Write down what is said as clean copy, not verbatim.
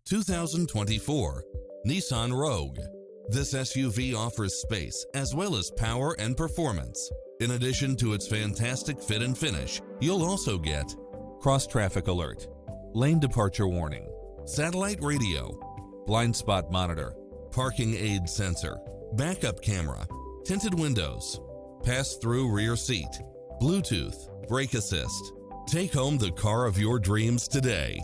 2024 Nissan Rogue. This SUV offers space as well as power and performance. In addition to its fantastic fit and finish, you'll also get cross-traffic alert, lane departure warning, satellite radio, blind spot monitor, parking aid sensor, backup camera, tinted windows, pass-through rear seat, Bluetooth, brake assist. Take home the car of your dreams today.